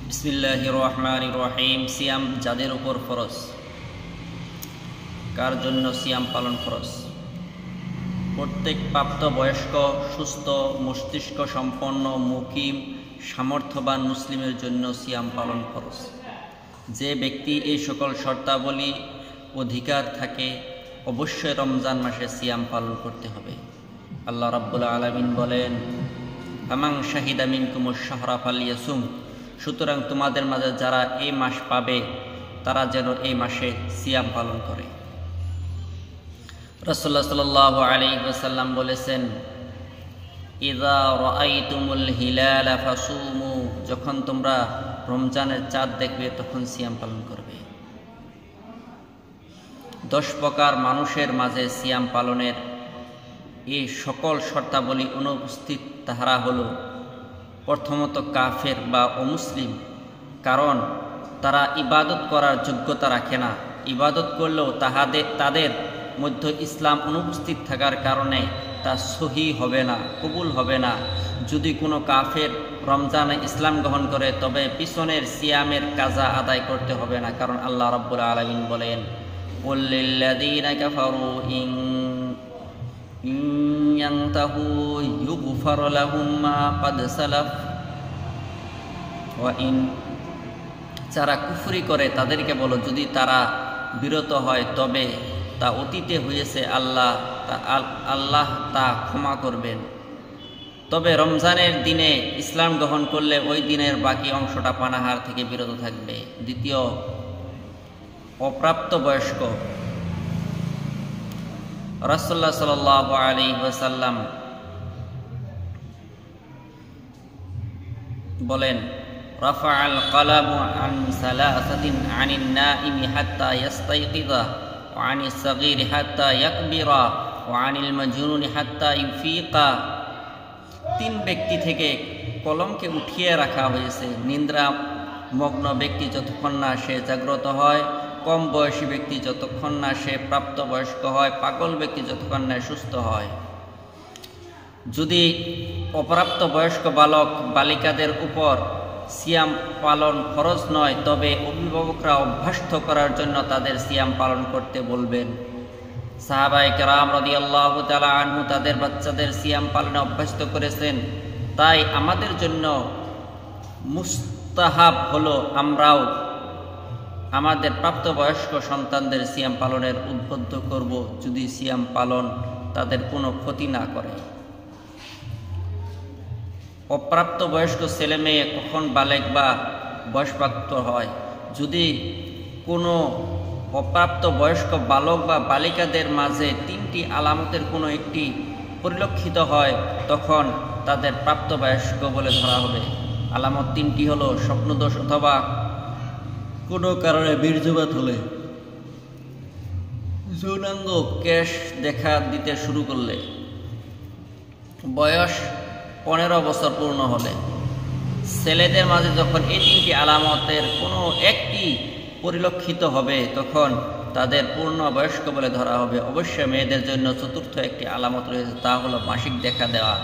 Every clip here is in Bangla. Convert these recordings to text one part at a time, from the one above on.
বিসমিল্লাহির রহমানির রহিম। সিয়াম যাদের উপর ফরজ, কার জন্য সিয়াম পালন ফরজ? প্রত্যেক প্রাপ্তবয়স্ক, সুস্থ, মস্তিষ্ক সম্পন্ন, মুকিম, সামর্থ্যবান মুসলিমের জন্য সিয়াম পালন ফরজ। যে ব্যক্তি এই সকল শর্তাবলী অধিকার থাকে, অবশ্যই রমজান মাসে সিয়াম পালন করতে হবে। আল্লাহ রাব্বুল আলামিন বলেন, ফামান শাহিদা মিনকুমুশ শাহরা ফালিয়াসুম। সুতরাং তোমাদের মাঝে যারা এই মাস পাবে তারা যেন এই মাসে সিয়াম পালন করে। রাসূলুল্লাহ সাল্লাল্লাহু আলাইহি ওয়াসাল্লাম বলেছেন, ইযা রাআইতুমুল হিলালা ফাসুমু। যখন তোমরা রমজানের চাঁদ দেখবে তখন সিয়াম পালন করবে। 10 প্রকার মানুষের মাঝে সিয়াম পালনের এই সকল শর্তাবলী অনুপস্থিত। তাহারা হলো প্রথমত কাফের বা অমুসলিম, কারণ তারা ইবাদত করার যোগ্যতা রাখে না। ইবাদত করলেও তাদের মধ্যে ইসলাম অনুপস্থিত থাকার কারণে তা সহি হবে না, কবুল হবে না। যদি কোনো কাফের রমজানে ইসলাম গ্রহণ করে তবে পিছনের সিয়ামের কাজা আদায় করতে হবে না, কারণ আল্লাহ রাব্বুল আলামিন বলেন, কুল লিল্লাযীনা কাফারু ইন ইয়ানতাহু ইউগফার লাহুম মা ক্বাদ সালাফ ওয়া ইন। যারা কুফরি করে তাদেরকে বলো, যদি তারা বিরত হয় তবে তা অতীতে হয়েছে, আল্লাহ তা ক্ষমা করবেন। তবে রমজানের দিনে ইসলাম গ্রহণ করলে ওই দিনের বাকি অংশটা পানাহার থেকে বিরত থাকবে। দ্বিতীয়, অপ্রাপ্ত বয়স্ক। রাসূলুল্লাহ সাল্লাল্লাহু আলাইহি ওয়াসাল্লাম বলেন, রাফাআল কালামু আন সালাসাতিন আনিন নাইমি হাত্তা ইয়াস্তাইকিযা ওয়া আনিস সাগীরি হাত্তা ইয়াকবিরা ওয়া আনিল মাজনুনি হাত্তা ইউফিকা। 3 ব্যক্তি থেকে কলমকে উঠিয়ে রাখা হয়েছে। নিদ্রা মগ্ন ব্যক্তি যতক্ষণ না সে জাগ্রত হয়, কম বয়সী ব্যক্তি যতক্ষণ না সে প্রাপ্তবয়স্ক হয়, পাগল ব্যক্তি যতক্ষণ না সুস্থ হয়। যদি অপ্রাপ্ত বয়স্ক বালক বালিকাদের উপর সিয়াম পালন ফরজ নয়, তবে অভিভাবকরা অভ্যস্ত করার জন্য তাদের সিয়াম পালন করতে বলবেন। সাহাবায়ে কেরাম রাদিয়াল্লাহু তাআলা আনহু তাদের বাচ্চাদের সিয়াম পালনে অভ্যস্ত করেছেন। তাই আমাদের জন্য মুস্তাহাব হলো আমরাও আমাদের প্রাপ্তবয়স্ক সন্তানদের সিয়াম পালনের উদ্বুদ্ধ করব, যদি সিয়াম পালন তাদের কোনো ক্ষতি না করে। অপ্রাপ্ত বয়স্ক ছেলে মেয়ে কখন বালেগ বা বয়সপ্রাপ্ত হয়? যদি কোনো অপ্রাপ্ত বয়স্ক বালক বা বালিকাদের মাঝে 3টি আলামতের কোনো একটি পরিলক্ষিত হয় তখন তাদের প্রাপ্তবয়স্ক বলে ধরা হবে। আলামত 3টি হলো স্বপ্নদোষ অথবা কোনো কারণে বীর্যপাত হলে, যৌনাঙ্গ কেশ দেখা দিতে শুরু করলে, বয়স 15 বছর পূর্ণ হলে। ছেলেদের মাঝে যখন এই 3টি আলামতের কোনো একটি পরিলক্ষিত হবে তখন তাদের পূর্ণ বয়স্ক বলে ধরা হবে। অবশ্যই মেয়েদের জন্য চতুর্থ একটি আলামত রয়েছে, তা হলো মাসিক দেখা দেওয়া।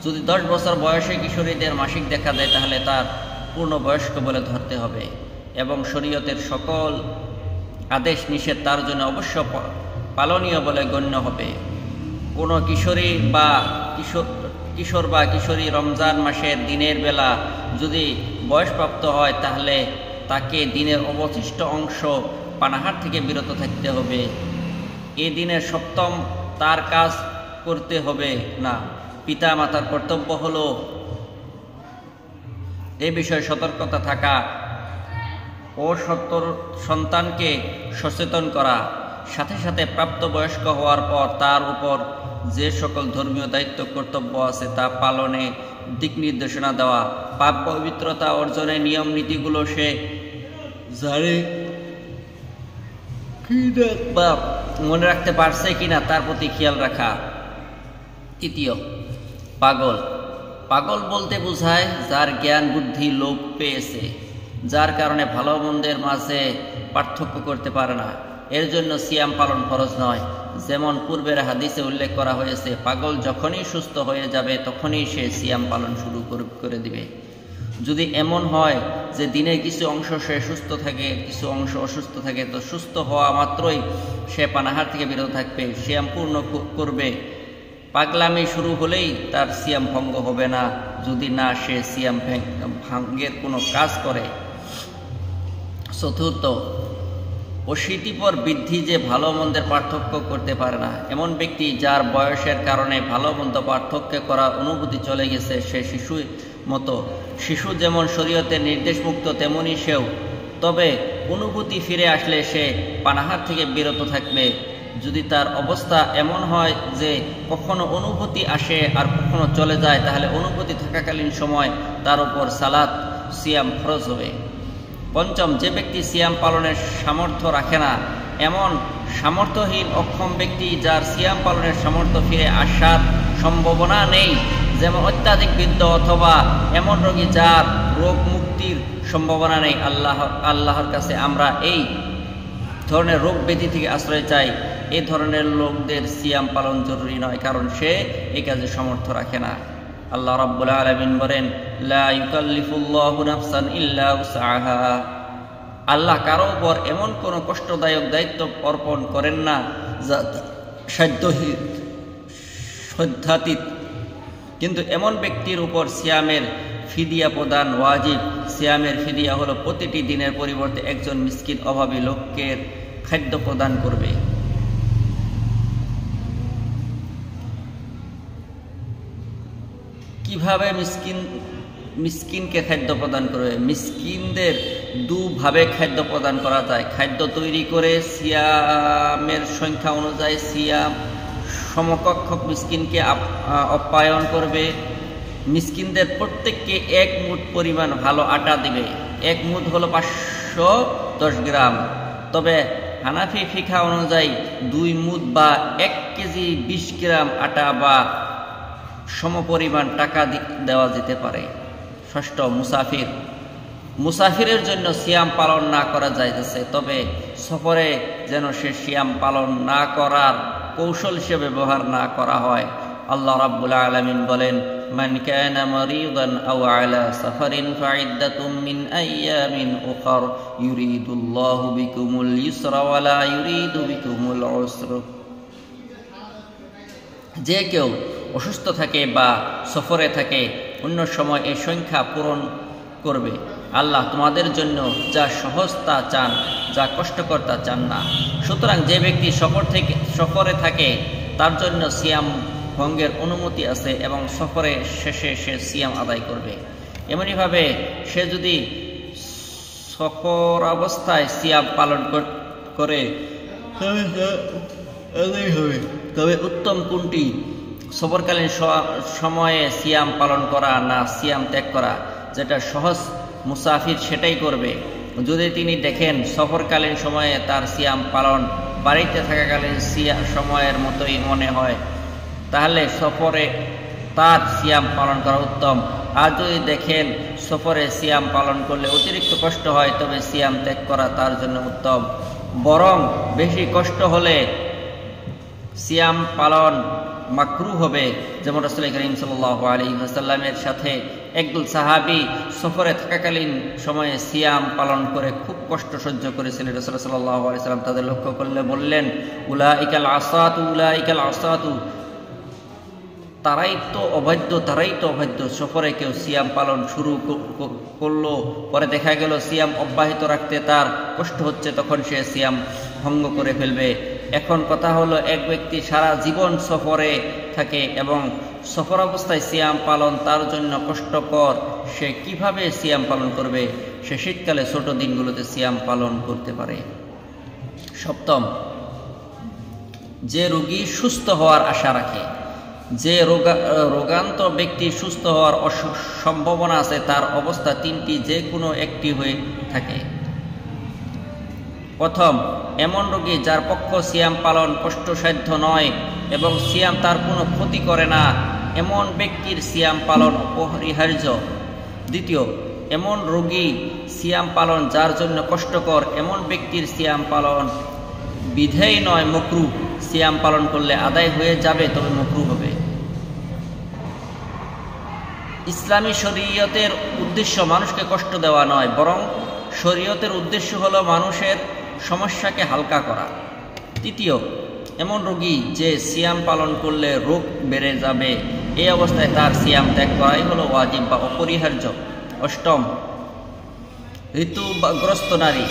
যদি 10 বছর বয়সে কিশোরীদের মাসিক দেখা দেয় তাহলে তার পূর্ণ বয়স্ক বলে ধরতে হবে এবং শরীয়তের সকল আদেশ নিষেধ তার জন্য অবশ্য পালনীয় বলে গণ্য হবে। কোনো কিশোরী বা কিশোর বা কিশোরী রমজান মাসের দিনের বেলা যদি বয়সপ্রাপ্ত হয় তাহলে তাকে দিনের অবশিষ্ট অংশ পানাহার থেকে বিরত থাকতে হবে। এই দিনের সপ্তম তার কাজ করতে হবে না। পিতা মাতার কর্তব্য হলো এ বিষয়ে সতর্কতা থাকা ও সন্তানকে সচেতন করা। সাথে সাথে প্রাপ্তবয়স্ক হওয়ার পর তার উপর যে সকল ধর্মীয় দায়িত্ব কর্তব্য আছে তা পালনে দিক নির্দেশনা দেওয়া, পাপ পবিত্রতা অর্জনের নিয়ম নীতিগুলো সে জানে কিনা বা মনে রাখতে পারছে কিনা তার প্রতি খেয়াল রাখা। তৃতীয়, পাগল। পাগল বলতে বোঝায় যার জ্ঞান বুদ্ধি লোপ পেয়েছে, যার কারণে ভালো মন্দের মাঝে পার্থক্য করতে পারে না। এর জন্য সিয়াম পালন ফরজ নয়। যেমন পূর্বের হাদিসে উল্লেখ করা হয়েছে, পাগল যখনই সুস্থ হয়ে যাবে তখনই সে সিয়াম পালন শুরু করে দিবে। যদি এমন হয় যে দিনের কিছু অংশ সে সুস্থ থাকে, কিছু অংশ অসুস্থ থাকে, তো সুস্থ হওয়া মাত্রই সে পানাহার থেকে বিরত থাকবে, সিয়াম পূর্ণ করবে। পাগলামি শুরু হলেই তার সিয়াম ভঙ্গ হবে না, যদি না সে সিয়াম ভাঙ্গের কোনো কাজ করে। চতুর্থ, অশীতিপর বৃদ্ধি যে ভালো মন্দের পার্থক্য করতে পারে না, এমন ব্যক্তি যার বয়সের কারণে ভালো মন্দ পার্থক্য করার অনুভূতি চলে গেছে, সে শিশুর মতো। শিশু যেমন শরীয়তের নির্দেশমুক্ত, তেমনই সেও। তবে অনুভূতি ফিরে আসলে সে পানাহার থেকে বিরত থাকবে। যদি তার অবস্থা এমন হয় যে কখনো অনুভূতি আসে আর কখনো চলে যায়, তাহলে অনুভূতি থাকাকালীন সময় তার উপর সালাত সিয়াম ফরজ হবে। পঞ্চম, যে ব্যক্তি সিয়াম পালনের সামর্থ্য রাখে না, এমন সামর্থ্যহীন অক্ষম ব্যক্তি যার সিয়াম পালনের সামর্থ্য ফিরে আসার সম্ভাবনা নেই, যেমন অত্যাধিক বৃদ্ধ অথবা এমন রোগী যার রোগ মুক্তির সম্ভাবনা নেই, আল্লাহর কাছে আমরা এই ধরনের রোগ ব্যাধি থেকে আশ্রয় চাই। এই ধরনের লোকদের সিয়াম পালন জরুরি নয়, কারণ সে এই কাজে সামর্থ্য রাখে না। আল্লাহ রাব্বুল আলামিন বলেন, লা ইউকাল্লিফুল্লাহু নাফসান ইল্লা উসআহা। আল্লাহ কারো উপর এমন কোনো কষ্টদায়ক দায়িত্ব অর্পণ করেন না যা সাধ্যাতীত। কিন্তু এমন ব্যক্তির উপর সিয়ামের ফিদিয়া প্রদান ওয়াজিব। সিয়ামের ফিদিয়া হলো প্রতিটি দিনের পরিবর্তে একজন মিসকিন অভাবী লোকের খাদ্য প্রদান করবে। কিভাবে মিসকিনকে খাদ্য প্রদান করবে? মিসকিনদের দুভাবে খাদ্য প্রদান করা যায়। খাদ্য তৈরি করে সিয়ামের সংখ্যা অনুযায়ী সিয়াম সমকক্ষ মিসকিনকে আপ্যায়ন করবে। মিসকিনদের প্রত্যেককে 1 মুঠ পরিমাণ ভালো আটা দিবে। 1 মুঠ হলো 510 গ্রাম। তবে হানাফি ফিকহা অনুযায়ী 2 মুঠ বা 1 কেজি 20 গ্রাম আটা বা সমপরিমাণ টাকা দেওয়া যেতে পারে। ষষ্ঠ, মুসাফিরের জন্য সিয়াম পালন না করা যাইতেছে, তবে সফরে যেন সে সিয়াম পালন না করার কৌশল হিসেবে ব্যবহার না করা হয়। আল্লাহ রাব্বুল আলামিন বলেন, মান কানা মারিদান আও আলা সাফারিন ফাইদ্দাতুম মিন আইয়ামিন উখর ইউরিদুল্লাহু বিকুমুল ইউসরা ওয়া লা ইউরিদু বিকুমুল উসরা। যে কেউ অসুস্থ থাকে বা সফরে থাকে, অন্য সময় এই সংখ্যা পূরণ করবে। আল্লাহ তোমাদের জন্য যা সহজ তা চান, যা কষ্টকর তা চান না। সুতরাং যে ব্যক্তি সফরে থাকে তার জন্য সিয়াম ভঙ্গের অনুমতি আছে এবং সফরে শেষে সে সিয়াম আদায় করবে। এমনিভাবে সে যদি সফর অবস্থায় সিয়াম পালন করে তবে উত্তম কোনটি? সফরকালীন সময়ে সিয়াম পালন করা না সিয়াম ত্যাগ করা? যেটা সহজ মুসাফির সেটাই করবে। যদি তিনি দেখেন সফরকালীন সময়ে তার সিয়াম পালন বাড়িতে থাকাকালীন সময়ের মতোই মনে হয়, তাহলে সফরে তার সিয়াম পালন করা উত্তম। আর যদি দেখেন সফরে সিয়াম পালন করলে অতিরিক্ত কষ্ট হয়, তবে সিয়াম ত্যাগ করা তার জন্য উত্তম। বরং বেশি কষ্ট হলে সিয়াম পালন মাকরু হবে। যেমন রাসূল করিম সাল্লাল্লাহু আলাইহি ওয়াসাল্লামের সাথে একদল সাহাবী সফরে থাকাকালীন সময়ে সিয়াম পালন করে খুব কষ্ট সহ্য করেছিলেন। রাসূল সাল্লাল্লাহু আলাইহি ওয়াসাল্লাম তাদের লক্ষ্য করলে বললেন, উলাইকাল আসাতু, তারাই তো অবাধ্য। সফরে কেউ সিয়াম পালন শুরু করলো, পরে দেখা গেল সিয়াম অব্যাহত রাখতে তার কষ্ট হচ্ছে, তখন সে সিয়াম ভঙ্গ করে ফেলবে। এখন কথা হলো, এক ব্যক্তি সারা জীবন সফরে থাকে এবং সফর অবস্থায় সিয়াম পালন তার জন্য কষ্টকর, সে কিভাবে সিয়াম পালন করবে? সে শীতকালে ছোট দিনগুলোতে সিয়াম পালন করতে পারে। সপ্তম, যে রোগী সুস্থ হওয়ার আশা রাখে। যে রোগান্ত ব্যক্তি সুস্থ হওয়ার সম্ভাবনা আছে, তার অবস্থা 3টি যে কোনো একটি হয়ে থাকে। প্রথম, এমন রোগী যার পক্ষ সিয়াম পালন কষ্টসাধ্য নয় এবং সিয়াম তার কোনো ক্ষতি করে না, এমন ব্যক্তির সিয়াম পালন অপরিহার্য। দ্বিতীয়, এমন রোগী সিয়াম পালন যার জন্য কষ্টকর, এমন ব্যক্তির সিয়াম পালন বিধেয় নয়, মাকরুহ। সিয়াম পালন করলে আদায় হয়ে যাবে, তবে মাকরুহ হবে। ইসলামী শরীয়তের উদ্দেশ্য মানুষকে কষ্ট দেওয়া নয়, বরং শরীয়তের উদ্দেশ্য হলো মানুষের সমস্যাকে হালকা করা। তৃতীয়, এমন রোগী যে সিয়াম পালন করলে রোগ বেড়ে যাবে, এই অবস্থায় তার সিয়াম ত্যাগ করাই হলো ওয়াজিব বা অপরিহার্য। অষ্টম, ঋতুগ্রস্ত নারী।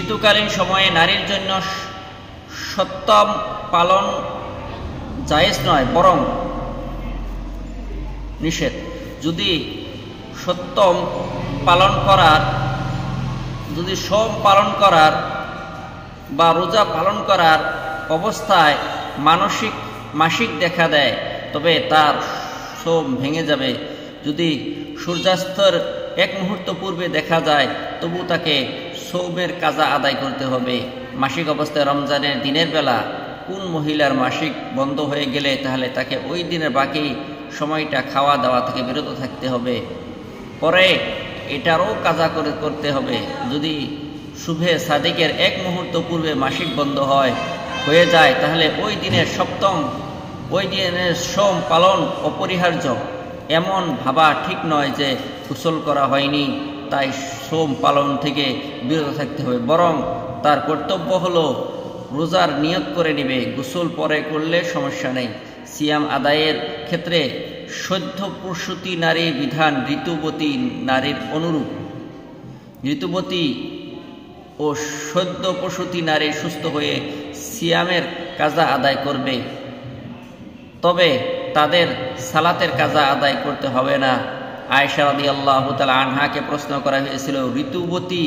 ঋতুকালীন সময়ে নারীর জন্য সপ্তম পালন জায়েজ নয়, বরং নিষেধ। যদি সপ্তম পালন করার সোম পালন করার বা রোজা পালন করার অবস্থায় মাসিক দেখা দেয়, তবে তার সোম ভেঙে যাবে। যদি সূর্যাস্তের এক মুহূর্ত পূর্বে দেখা যায়, তবু তাকে সোমের কাজা আদায় করতে হবে। মাসিক অবস্থায় রমজানের দিনের বেলা কোন মহিলার মাসিক বন্ধ হয়ে গেলে তাহলে তাকে ওই দিনের বাকি সময়টা খাওয়া দাওয়া থেকে বিরত থাকতে হবে। পরে এটারও কাজা করতে হবে। যদি শুভে সাদিকের এক মুহূর্ত পূর্বে মাসিক বন্ধ হয়ে যায়, তাহলে ওই দিনের সোম পালন অপরিহার্য। এমন ভাবা ঠিক নয় যে গোসল করা হয়নি তাই সোম পালন থেকে বিরত থাকতে হবে, বরং তার কর্তব্য হলো রোজার নিয়ত করে নেবে। গোসল পরে করলে সমস্যা নেই। সিয়াম আদায়ের ক্ষেত্রে সদ্য প্রসূতি নারীর বিধান ঋতুবতী নারীর অনুরূপ। ঋতুবতী ও সদ্য প্রসূতি নারী সুস্থ হয়ে সিয়ামের কাজা আদায় করবে, তবে তাদের সালাতের কাজা আদায় করতে হবে না। আয়েশা রাদিয়াল্লাহু তাআলা আনহাকে প্রশ্ন করা হয়েছিল, ঋতুবতী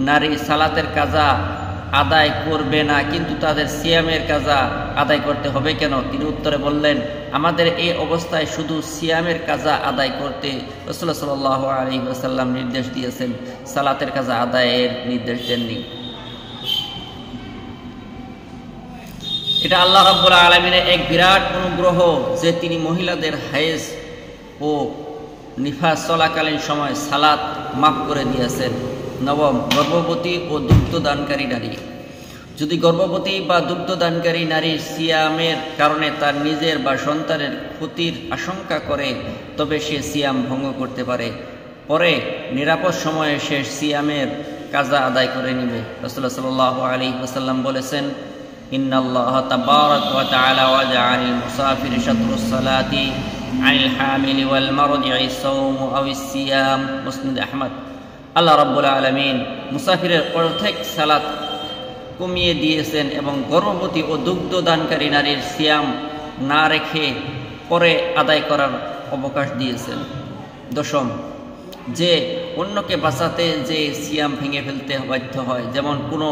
নারী সালাতের কাজা আদায় করবে না, কিন্তু তাদের সিয়ামের কাজা আদায় করতে হবে কেন? তিনি উত্তরে বললেন, আমাদের এই অবস্থায় শুধু সিয়ামের কাজা আদায় করতে রাসূলুল্লাহ সাল্লাল্লাহু আলাইহি ওয়াসাল্লাম নির্দেশ দিয়েছেন, সালাতের কাজা আদায়ের নির্দেশ দেননি। এটা আল্লাহ রাব্বুল আলামিনের এক বিরাট অনুগ্রহ যে তিনি মহিলাদের হায়েজ ও নিফাস চলাকালীন সময় সালাত মাফ করে দিয়েছেন। নবম, গর্ভবতী ও দুগ্ধদানকারী নারী। যদি গর্ভবতী বা দুগ্ধদানকারী নারী সিয়ামের কারণে তার নিজের বা সন্তানের ক্ষতির আশঙ্কা করে, তবে সে সিয়াম ভঙ্গ করতে পারে। পরে নিরাপদ সময়ে সে সিয়ামের কাজা আদায় করে নেবে। রাসূলুল্লাহ সাল্লাল্লাহু আলাইহি ওয়াসাল্লাম বলেছেন, ইন্নাল্লাহ তাবারাকা ওয়া তাআলা ওয়াজআলিল মুসাফিরি শাতরুস সালাতি আনিল হামিলি ওয়াল মারদি'i সাওমু আওয়াস সিয়াম। মুসনাদ আহমদ। আল্লাহ রাব্বুল আলামিন মুসাফিরের অর্ধেক সালাত কমিয়ে দিয়েছেন এবং গর্ভবতী ও দুগ্ধদানকারী নারীর সিয়াম না রেখে পরে আদায় করার অবকাশ দিয়েছেন। দশম, যে অন্যকে বাঁচাতে যে সিয়াম ভেঙে ফেলতে বাধ্য হয়, যেমন কোনো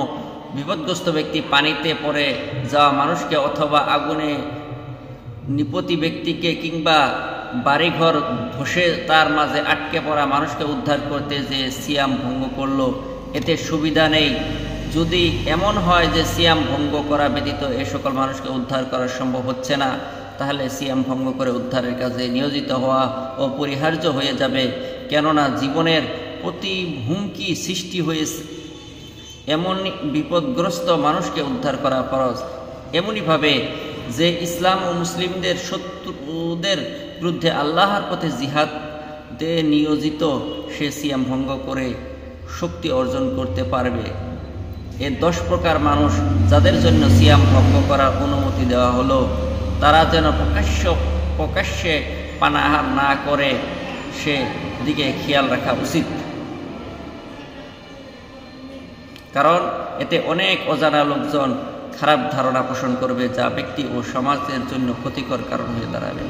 বিপদগ্রস্ত ব্যক্তি পানিতে পড়ে যাওয়া মানুষকে অথবা আগুনে নিপতি ব্যক্তিকে কিংবা বাড়িঘর ধসে তার মাঝে আটকে পড়া মানুষকে উদ্ধার করতে যে সিয়াম ভঙ্গ করলো, এতে সুবিধা নেই। যদি এমন হয় যে সিয়াম ভঙ্গ করা ব্যতীত এ সকল মানুষকে উদ্ধার করা সম্ভব হচ্ছে না, তাহলে সিয়াম ভঙ্গ করে উদ্ধারের কাজে নিয়োজিত হওয়া অপরিহার্য হয়ে যাবে। কেননা জীবনের প্রতি হুমকি সৃষ্টি হয়েছে, এমন বিপদগ্রস্ত মানুষকে উদ্ধার করা ফরজ। এমনিভাবে যে ইসলাম ও মুসলিমদের শত্রুদের বিরুদ্ধে আল্লাহর পথে জিহাদে নিয়োজিত, সে সিয়াম ভঙ্গ করে শক্তি অর্জন করতে পারবে। এ 10 প্রকার মানুষ যাদের জন্য সিয়াম ভঙ্গ করার অনুমতি দেওয়া হলো, তারা যেন প্রকাশ্যে পানাহার না করে সে দিকে খেয়াল রাখা উচিত, কারণ এতে অনেক অজানা লোকজন খারাপ ধারণা পোষণ করবে, যা ব্যক্তি ও সমাজের জন্য ক্ষতিকর কারণ হয়ে দাঁড়াবে।